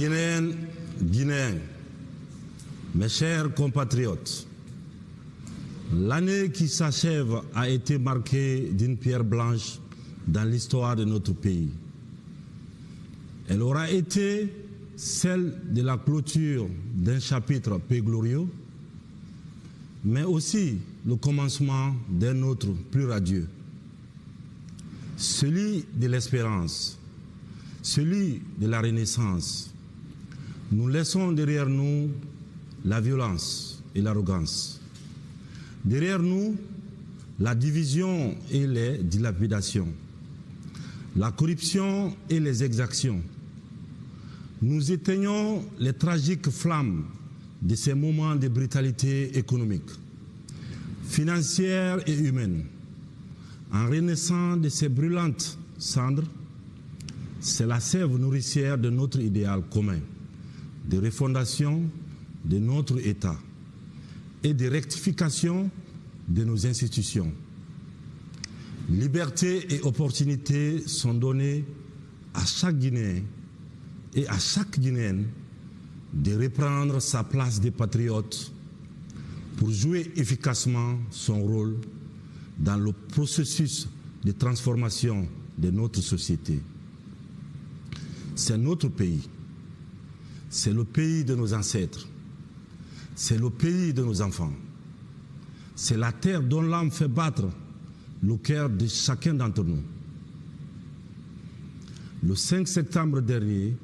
Guinéennes, Guinéens, mes chers compatriotes, l'année qui s'achève a été marquée d'une pierre blanche dans l'histoire de notre pays. Elle aura été celle de la clôture d'un chapitre peu glorieux, mais aussi le commencement d'un autre plus radieux, celui de l'espérance, celui de la renaissance. Nous laissons derrière nous la violence et l'arrogance. Derrière nous, la division et les dilapidations, la corruption et les exactions. Nous éteignons les tragiques flammes de ces moments de brutalité économique, financière et humaine. En renaissant de ces brûlantes cendres, c'est la sève nourricière de notre idéal commun, de refondation de notre État et de rectification de nos institutions. Liberté et opportunités sont données à chaque Guinéen et à chaque Guinéenne de reprendre sa place de patriote pour jouer efficacement son rôle dans le processus de transformation de notre société. C'est notre pays, c'est le pays de nos ancêtres, c'est le pays de nos enfants, c'est la terre dont l'âme fait battre le cœur de chacun d'entre nous. Le 5 septembre dernier,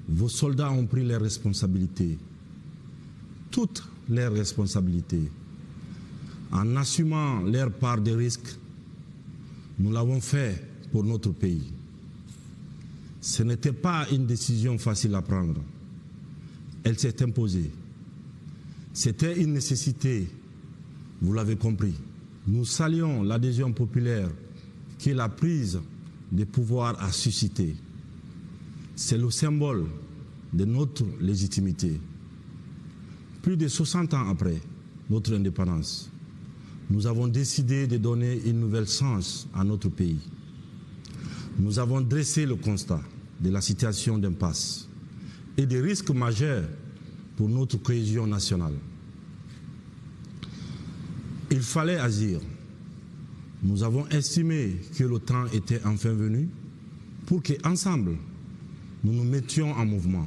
vos soldats ont pris leurs responsabilités, toutes leurs responsabilités, en assumant leur part de risques. Nous l'avons fait pour notre pays. Ce n'était pas une décision facile à prendre. Elle s'est imposée. C'était une nécessité, vous l'avez compris. Nous saluons l'adhésion populaire que la prise de pouvoir a suscité. C'est le symbole de notre légitimité. Plus de 60 ans après notre indépendance, nous avons décidé de donner une nouvelle chance à notre pays. Nous avons dressé le constat de la situation d'impasse et des risques majeurs pour notre cohésion nationale. Il fallait agir. Nous avons estimé que le temps était enfin venu pour qu'ensemble, nous nous mettions en mouvement.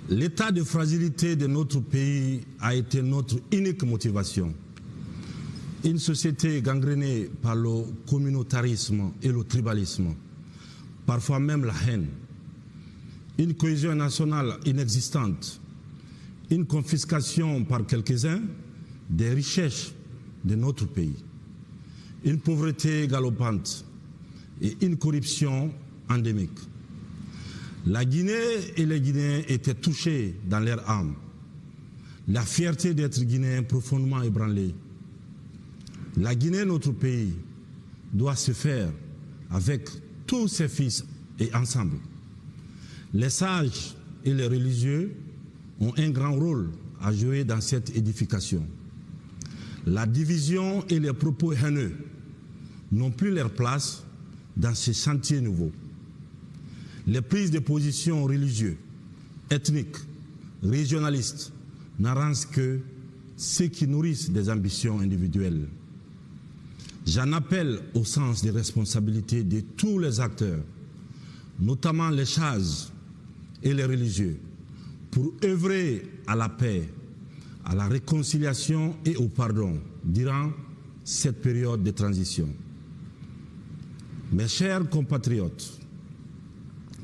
L'état de fragilité de notre pays a été notre unique motivation. Une société gangrénée par le communautarisme et le tribalisme, parfois même la haine. Une cohésion nationale inexistante, une confiscation par quelques-uns des richesses de notre pays, une pauvreté galopante et une corruption endémique. La Guinée et les Guinéens étaient touchés dans leur âme. La fierté d'être Guinéen profondément ébranlée. La Guinée, notre pays, doit se faire avec tous ses fils et ensemble. Les sages et les religieux ont un grand rôle à jouer dans cette édification. La division et les propos haineux n'ont plus leur place dans ces chantiers nouveaux. Les prises de position religieuses, ethniques, régionalistes n'arrangent que ceux qui nourrissent des ambitions individuelles. J'en appelle au sens des responsabilités de tous les acteurs, notamment les sages et les religieux, pour œuvrer à la paix, à la réconciliation et au pardon durant cette période de transition. Mes chers compatriotes,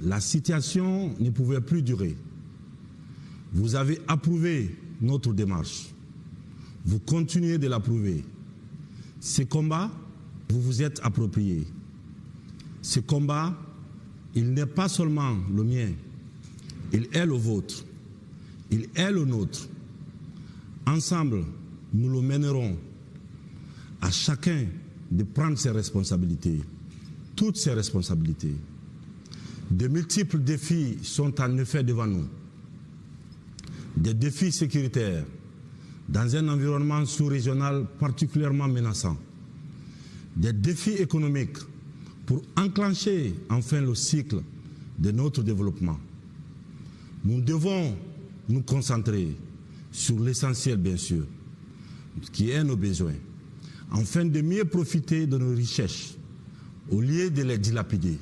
la situation ne pouvait plus durer. Vous avez approuvé notre démarche. Vous continuez de l'approuver. Ce combat, vous vous êtes approprié. Ce combat, il n'est pas seulement le mien, il est le vôtre, il est le nôtre. Ensemble, nous le mènerons. À chacun de prendre ses responsabilités, toutes ses responsabilités. De multiples défis sont en effet devant nous. Des défis sécuritaires, dans un environnement sous-régional particulièrement menaçant. Des défis économiques pour enclencher enfin le cycle de notre développement. Nous devons nous concentrer sur l'essentiel, bien sûr, qui est nos besoins, afin de mieux profiter de nos richesses, au lieu de les dilapider.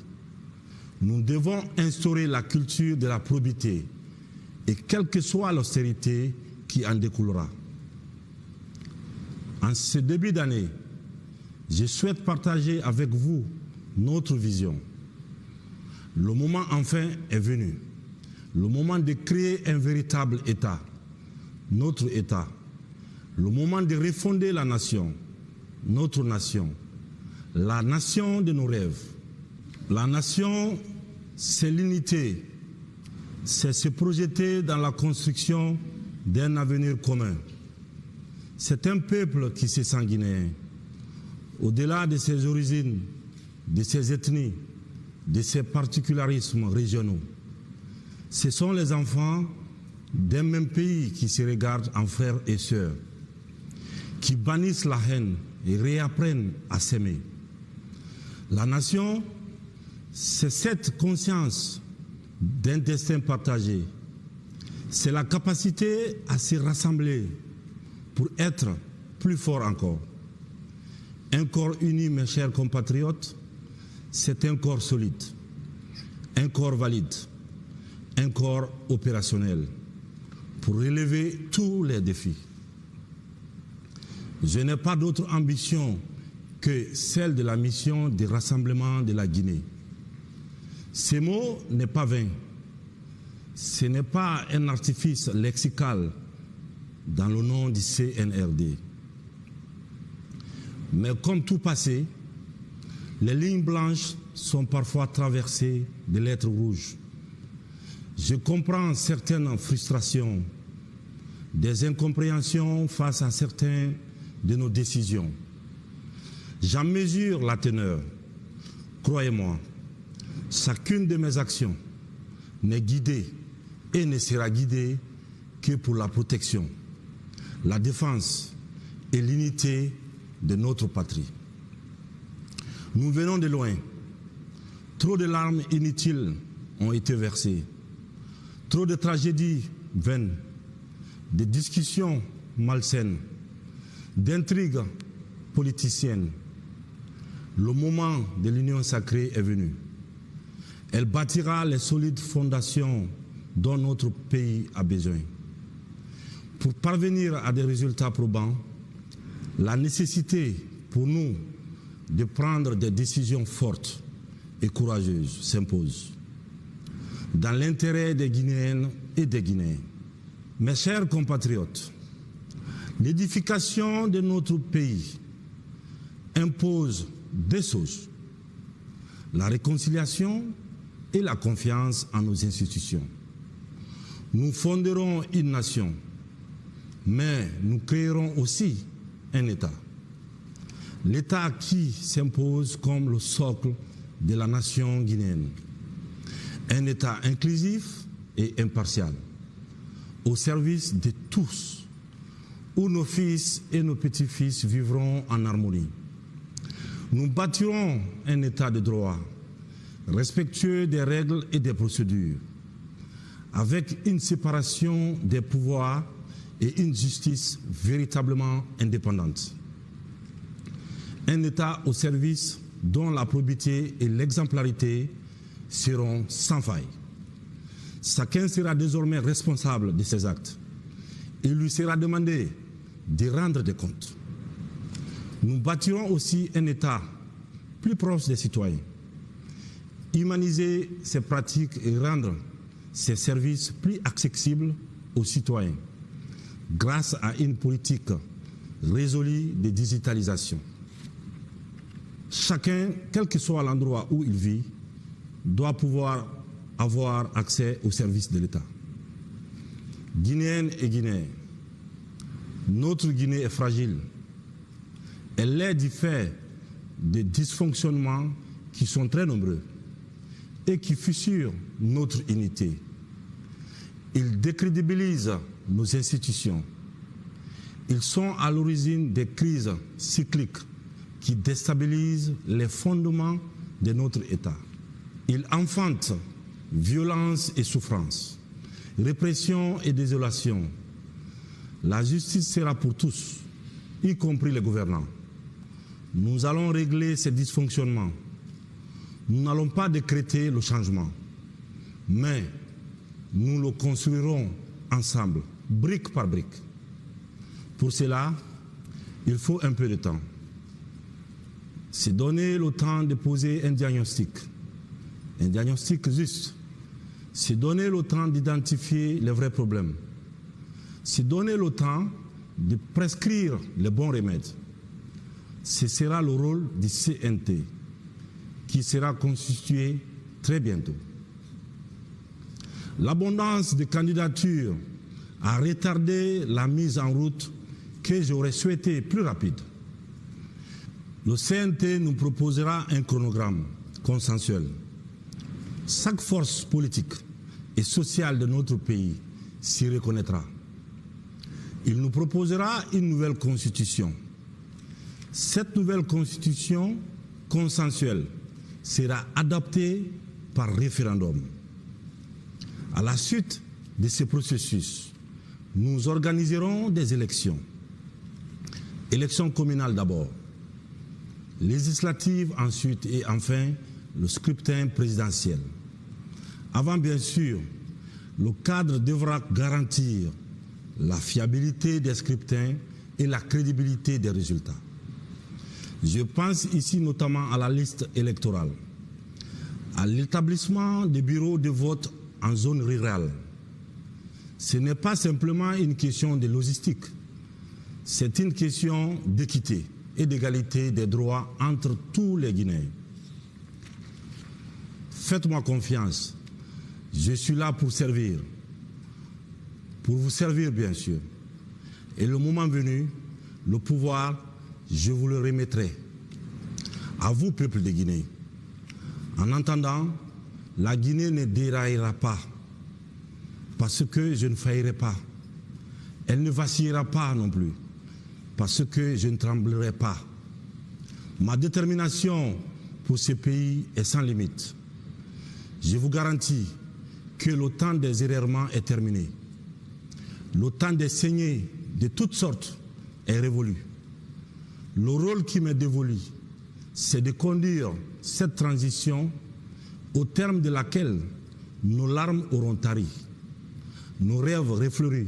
Nous devons instaurer la culture de la probité, et quelle que soit l'austérité qui en découlera. En ce début d'année, je souhaite partager avec vous notre vision. Le moment enfin est venu. Le moment de créer un véritable État, notre État. Le moment de refonder la nation, notre nation. La nation de nos rêves. La nation, c'est l'unité. C'est se projeter dans la construction d'un avenir commun. C'est un peuple qui se sent guinéen. Au-delà de ses origines, de ses ethnies, de ses particularismes régionaux. Ce sont les enfants d'un même pays qui se regardent en frères et sœurs, qui bannissent la haine et réapprennent à s'aimer. La nation, c'est cette conscience d'un destin partagé. C'est la capacité à se rassembler pour être plus fort encore. Un corps uni, mes chers compatriotes, c'est un corps solide, un corps valide, un corps opérationnel pour relever tous les défis. Je n'ai pas d'autre ambition que celle de la mission de rassemblement de la Guinée. Ce mot n'est pas vain. Ce n'est pas un artifice lexical dans le nom du CNRD. Mais comme tout passé, les lignes blanches sont parfois traversées de lettres rouges. Je comprends certaines frustrations, des incompréhensions face à certaines de nos décisions. J'en mesure la teneur. Croyez-moi, chacune de mes actions n'est guidée et ne sera guidée que pour la protection, la défense et l'unité de notre patrie. Nous venons de loin. Trop de larmes inutiles ont été versées. Trop de tragédies vaines, de discussions malsaines, d'intrigues politiciennes. Le moment de l'union sacrée est venu. Elle bâtira les solides fondations dont notre pays a besoin. Pour parvenir à des résultats probants, la nécessité pour nous de prendre des décisions fortes et courageuses s'impose, dans l'intérêt des Guinéennes et des Guinéens. Mes chers compatriotes, l'édification de notre pays impose deux choses, la réconciliation et la confiance en nos institutions. Nous fonderons une nation, mais nous créerons aussi un État. L'État qui s'impose comme le socle de la nation guinéenne. Un État inclusif et impartial, au service de tous, où nos fils et nos petits-fils vivront en harmonie. Nous bâtirons un État de droit, respectueux des règles et des procédures, avec une séparation des pouvoirs et une justice véritablement indépendante. Un État au service dont la probité et l'exemplarité seront sans faille. Chacun sera désormais responsable de ses actes. Il lui sera demandé de rendre des comptes. Nous bâtirons aussi un État plus proche des citoyens, humaniser ses pratiques et rendre ses services plus accessibles aux citoyens grâce à une politique résolue de digitalisation. Chacun, quel que soit l'endroit où il vit, doit pouvoir avoir accès aux services de l'État. Guinéennes et Guinéens, notre Guinée est fragile. Elle est du fait de dysfonctionnements qui sont très nombreux et qui fissurent notre unité. Ils décrédibilisent nos institutions. Ils sont à l'origine des crises cycliques qui déstabilisent les fondements de notre État. Ils enfantent violence et souffrance. répression et désolation. La justice sera pour tous, y compris les gouvernants. Nous allons régler ces dysfonctionnements. Nous n'allons pas décréter le changement, mais nous le construirons ensemble, brique par brique. Pour cela, il faut un peu de temps. C'est donner le temps de poser un diagnostic juste. C'est donner le temps d'identifier les vrais problèmes. C'est donner le temps de prescrire les bons remèdes. Ce sera le rôle du CNT, qui sera constitué très bientôt. L'abondance de candidatures a retardé la mise en route que j'aurais souhaité plus rapide. Le CNT nous proposera un chronogramme consensuel. Chaque force politique et sociale de notre pays s'y reconnaîtra. Il nous proposera une nouvelle constitution. Cette nouvelle constitution consensuelle sera adoptée par référendum. À la suite de ce processus, nous organiserons des élections. Élections communales d'abord, législatives ensuite et enfin le scrutin présidentiel. Avant, bien sûr, le cadre devra garantir la fiabilité des scrutins et la crédibilité des résultats. Je pense ici notamment à la liste électorale, à l'établissement des bureaux de vote en zone rurale. Ce n'est pas simplement une question de logistique, c'est une question d'équité et d'égalité des droits entre tous les Guinéens. Faites-moi confiance, je suis là pour servir, pour vous servir bien sûr. Et le moment venu, le pouvoir, je vous le remettrai. À vous, peuple de Guinée. En attendant, la Guinée ne déraillera pas, parce que je ne faillirai pas. Elle ne vacillera pas non plus, parce que je ne tremblerai pas. Ma détermination pour ce pays est sans limite. Je vous garantis que le temps des errements est terminé. Le temps des saignées de toutes sortes est révolu. Le rôle qui m'est dévolu, c'est de conduire cette transition au terme de laquelle nos larmes auront tari, nos rêves refleuris,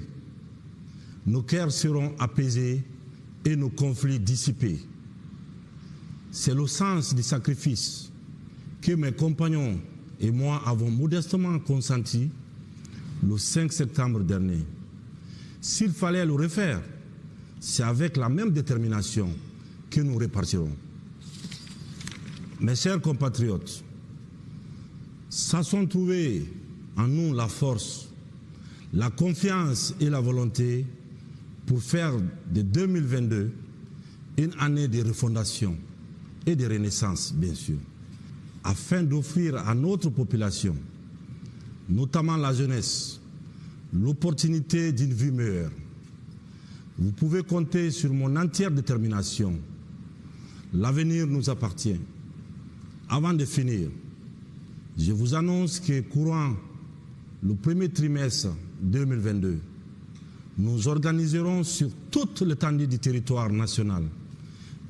nos cœurs seront apaisés et nos conflits dissipés. C'est le sens du sacrifice que mes compagnons et moi avons modestement consenti le 5 septembre dernier. S'il fallait le refaire, c'est avec la même détermination que nous repartirons. Mes chers compatriotes, sachons trouver en nous la force, la confiance et la volonté pour faire de 2022 une année de refondation et de renaissance, bien sûr, afin d'offrir à notre population, notamment la jeunesse, l'opportunité d'une vie meilleure. Vous pouvez compter sur mon entière détermination. L'avenir nous appartient. Avant de finir, je vous annonce que courant le premier trimestre 2022, nous organiserons sur toute l'étendue du territoire national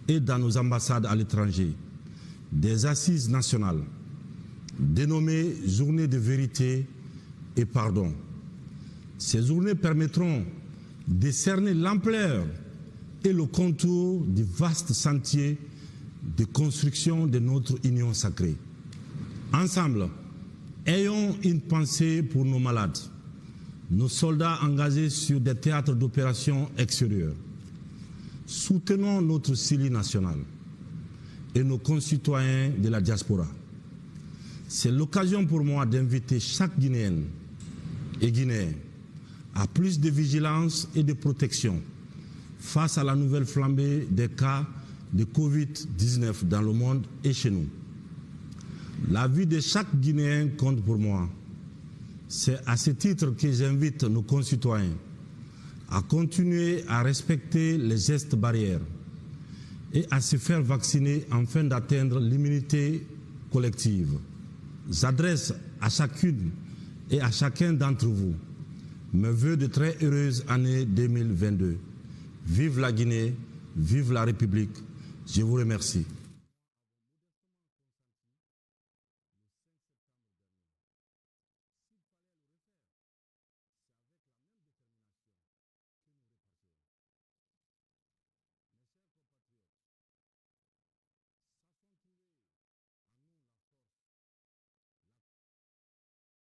et dans nos ambassades à l'étranger des assises nationales dénommées Journée de vérité et pardon. Ces journées permettront de cerner l'ampleur et le contour du vaste sentier de construction de notre union sacrée. Ensemble, ayons une pensée pour nos malades, nos soldats engagés sur des théâtres d'opérations extérieurs. Soutenons notre CELI national et nos concitoyens de la diaspora. C'est l'occasion pour moi d'inviter chaque Guinéenne et Guinéen à plus de vigilance et de protection face à la nouvelle flambée des cas de Covid-19 dans le monde et chez nous. La vie de chaque Guinéen compte pour moi. C'est à ce titre que j'invite nos concitoyens à continuer à respecter les gestes barrières et à se faire vacciner afin d'atteindre l'immunité collective. J'adresse à chacune et à chacun d'entre vous me veut de très heureuse année 2022. Vive la Guinée, vive la République. Je vous remercie.